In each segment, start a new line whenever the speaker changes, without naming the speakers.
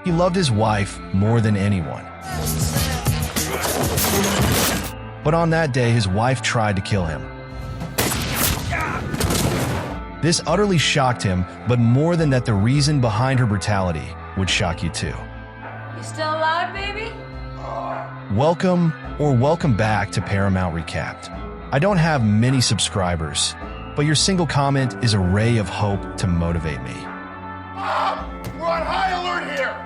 He loved his wife more than anyone. But on that day, his wife tried to kill him. This utterly shocked him, but more than that, the reason behind her brutality would shock you too.
You still alive, baby?
Welcome back to Paramount Recapped. I don't have many subscribers, but your single comment is a ray of hope to motivate me.
We're on high alert here!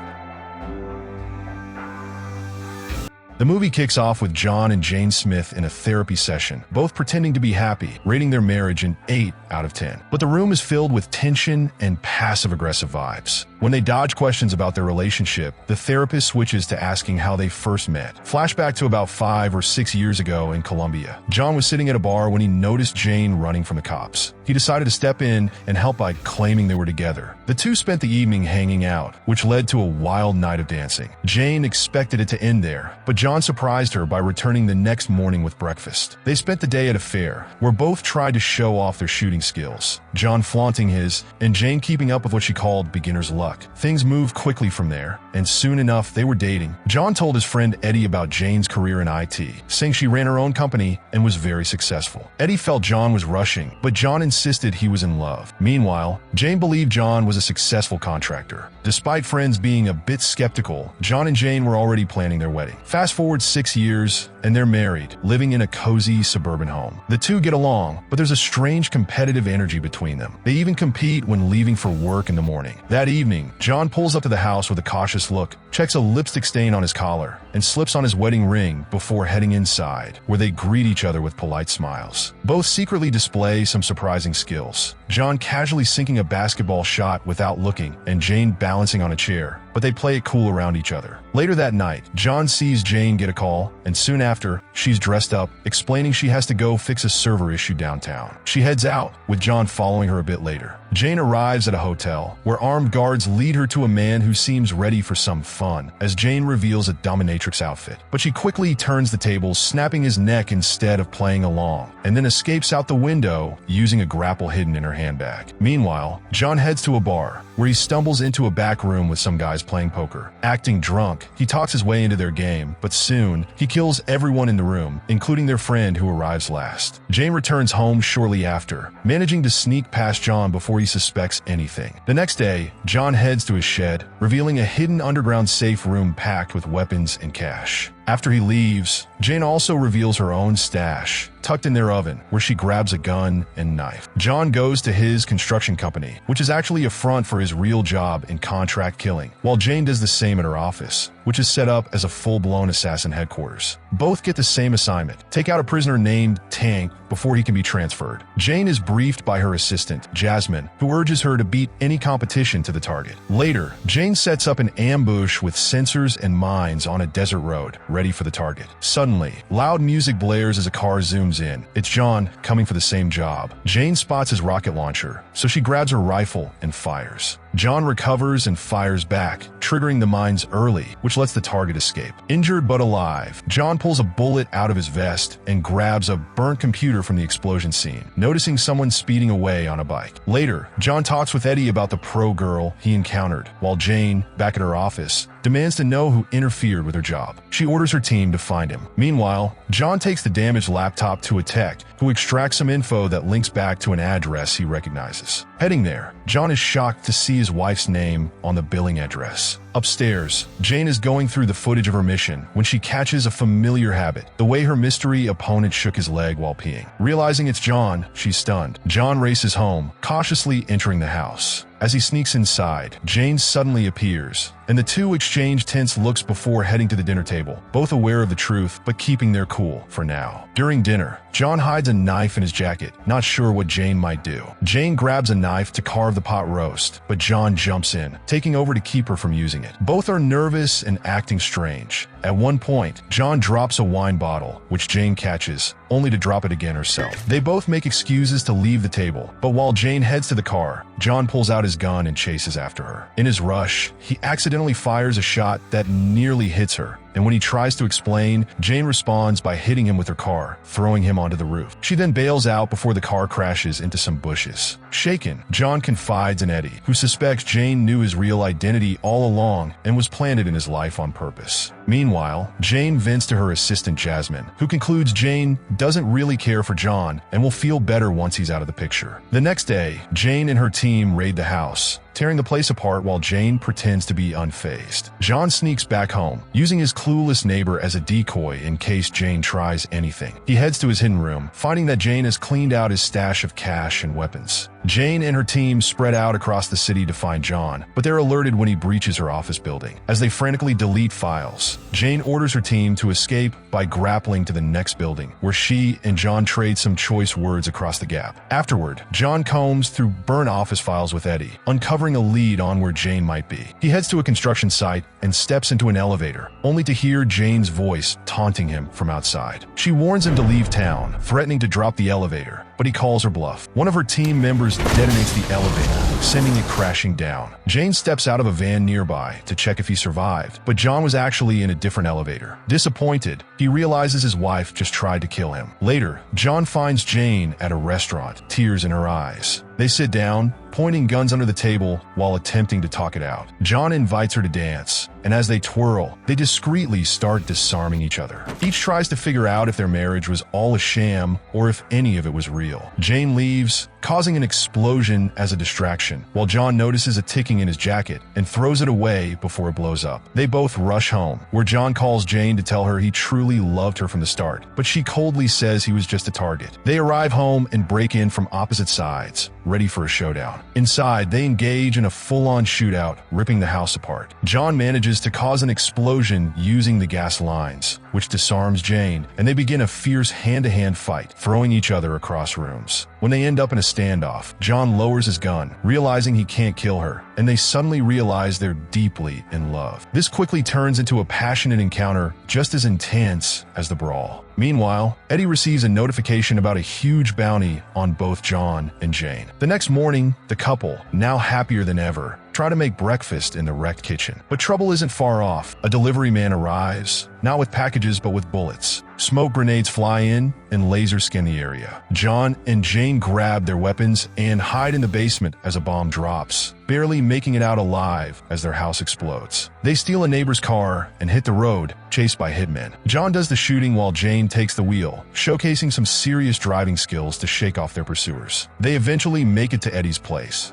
The movie kicks off with John and Jane Smith in a therapy session, both pretending to be happy, rating their marriage an 8 out of 10. But the room is filled with tension and passive-aggressive vibes. When they dodge questions about their relationship, the therapist switches to asking how they first met. Flashback to about 5 or 6 years ago in Colombia. John was sitting at a bar when he noticed Jane running from the cops. He decided to step in and help by claiming they were together. The two spent the evening hanging out, which led to a wild night of dancing. Jane expected it to end there, but John surprised her by returning the next morning with breakfast. They spent the day at a fair, where both tried to show off their shooting skills. John flaunting his, and Jane keeping up with what she called beginner's luck. Things moved quickly from there, and soon enough they were dating. John told his friend Eddie about Jane's career in IT, saying she ran her own company and was very successful. Eddie felt John was rushing, but John insisted he was in love. Meanwhile, Jane believed John was a successful contractor. Despite friends being a bit skeptical, John and Jane were already planning their wedding. Fast forward 6 years, and they're married, living in a cozy suburban home. The two get along, but there's a strange competitive energy between them. They even compete when leaving for work in the morning. That evening, John pulls up to the house with a cautious look, checks a lipstick stain on his collar, and slips on his wedding ring before heading inside, where they greet each other with polite smiles. Both secretly display some surprising skills. John casually sinking a basketball shot without looking, and Jane balancing on a chair, but they play it cool around each other. Later that night, John sees Jane get a call, and soon after, she's dressed up, explaining she has to go fix a server issue downtown. She heads out, with John following her a bit later. Jane arrives at a hotel, where armed guards lead her to a man who seems ready for some fun, as Jane reveals a dominatrix outfit. But she quickly turns the tables, snapping his neck instead of playing along, and then escapes out the window using a grapple hidden in her handbag. Meanwhile, John heads to a bar, where he stumbles into a back room with some guys playing poker. Acting drunk, he talks his way into their game, but soon, he kills everyone in the room, including their friend who arrives last. Jane returns home shortly after, managing to sneak past John before he suspects anything. The next day, John heads to his shed, revealing a hidden underground safe room packed with weapons and cash. After he leaves, Jane also reveals her own stash, tucked in their oven, where she grabs a gun and knife. John goes to his construction company, which is actually a front for his real job in contract killing, while Jane does the same at her office, which is set up as a full-blown assassin headquarters. Both get the same assignment: take out a prisoner named Tank before he can be transferred. Jane is briefed by her assistant, Jasmine, who urges her to beat any competition to the target. Later, Jane sets up an ambush with sensors and mines on a desert road, ready for the target. Suddenly, loud music blares as a car zooms in. It's John coming for the same job. Jane spots his rocket launcher, so she grabs her rifle and fires. John recovers and fires back, triggering the mines early, which lets the target escape. Injured but alive, John pulls a bullet out of his vest and grabs a burnt computer from the explosion scene, noticing someone speeding away on a bike. Later, John talks with Eddie about the pro girl he encountered, while Jane, back at her office, demands to know who interfered with her job. She orders her team to find him. Meanwhile, John takes the damaged laptop to a tech, who extracts some info that links back to an address he recognizes. Heading there, John is shocked to see his wife's name on the billing address. Upstairs, Jane is going through the footage of her mission when she catches a familiar habit: the way her mystery opponent shook his leg while peeing. Realizing it's John, she's stunned. John races home, cautiously entering the house. As he sneaks inside, Jane suddenly appears, and the two exchange tense looks before heading to the dinner table, both aware of the truth but keeping their cool for now. During dinner, John hides a knife in his jacket, not sure what Jane might do. Jane grabs a knife to carve the pot roast, but John jumps in, taking over to keep her from using it. Both are nervous and acting strange. At one point, John drops a wine bottle, which Jane catches, only to drop it again herself. They both make excuses to leave the table, but while Jane heads to the car, John pulls out his gun and chases after her. In his rush, he accidentally fires a shot that nearly hits her, and when he tries to explain, Jane responds by hitting him with her car, throwing him onto the roof. She then bails out before the car crashes into some bushes. Shaken, John confides in Eddie, who suspects Jane knew his real identity all along and was planted in his life on purpose. Meanwhile, Jane vents to her assistant Jasmine, who concludes Jane doesn't really care for John and will feel better once he's out of the picture. The next day, Jane and her team raid the house, tearing the place apart while Jane pretends to be unfazed. John sneaks back home, using his clueless neighbor as a decoy in case Jane tries anything. He heads to his hidden room, finding that Jane has cleaned out his stash of cash and weapons. Jane and her team spread out across the city to find John, but they're alerted when he breaches her office building. As they frantically delete files, Jane orders her team to escape by grappling to the next building, where she and John trade some choice words across the gap. Afterward, John combs through burnt office files with Eddie, uncovering a lead on where Jane might be. He heads to a construction site and steps into an elevator, only to hear Jane's voice taunting him from outside. She warns him to leave town, threatening to drop the elevator, but he calls her bluff. One of her team members detonates the elevator, sending it crashing down. Jane steps out of a van nearby to check if he survived, but John was actually in a different elevator. Disappointed, he realizes his wife just tried to kill him. Later, John finds Jane at a restaurant, tears in her eyes. They sit down, pointing guns under the table while attempting to talk it out. John invites her to dance, and as they twirl, they discreetly start disarming each other. Each tries to figure out if their marriage was all a sham or if any of it was real. Jane leaves, causing an explosion as a distraction, while John notices a ticking in his jacket and throws it away before it blows up. They both rush home, where John calls Jane to tell her he truly loved her from the start, but she coldly says he was just a target. They arrive home and break in from opposite sides, ready for a showdown. Inside, they engage in a full-on shootout, ripping the house apart. John manages to cause an explosion using the gas lines, which disarms Jane, and they begin a fierce hand-to-hand fight, throwing each other across rooms. When they end up in a standoff, John lowers his gun, realizing he can't kill her, and they suddenly realize they're deeply in love. This quickly turns into a passionate encounter just as intense as the brawl. Meanwhile, Eddie receives a notification about a huge bounty on both John and Jane. The next morning, the couple, now happier than ever, try to make breakfast in the wrecked kitchen. But trouble isn't far off. A delivery man arrives, not with packages but with bullets. Smoke grenades fly in and laser scan the area. John and Jane grab their weapons and hide in the basement as a bomb drops, barely making it out alive as their house explodes. They steal a neighbor's car and hit the road, chased by hitmen. John does the shooting while Jane takes the wheel, showcasing some serious driving skills to shake off their pursuers. They eventually make it to Eddie's place,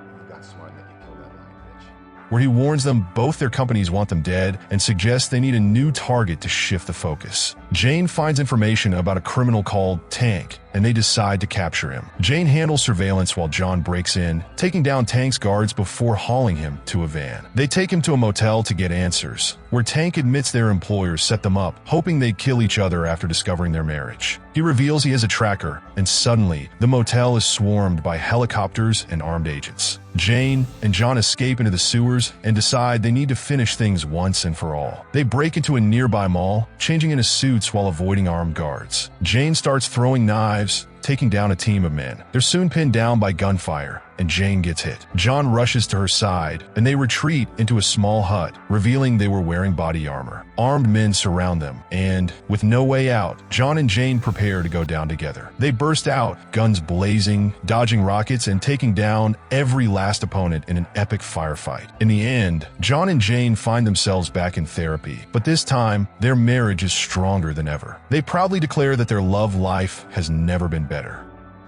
where he warns them both their companies want them dead and suggests they need a new target to shift the focus. Jane finds information about a criminal called Tank, and they decide to capture him. Jane handles surveillance while John breaks in, taking down Tank's guards before hauling him to a van. They take him to a motel to get answers, where Tank admits their employers set them up, hoping they'd kill each other after discovering their marriage. He reveals he has a tracker, and suddenly, the motel is swarmed by helicopters and armed agents. Jane and John escape into the sewers and decide they need to finish things once and for all. They break into a nearby mall, changing into suits while avoiding armed guards. Jane starts throwing knives, taking down a team of men. They're soon pinned down by gunfire, and Jane gets hit. John rushes to her side, and they retreat into a small hut, revealing they were wearing body armor. Armed men surround them, and, with no way out, John and Jane prepare to go down together. They burst out, guns blazing, dodging rockets, and taking down every last opponent in an epic firefight. In the end, John and Jane find themselves back in therapy, but this time, their marriage is stronger than ever. They proudly declare that their love life has never been better.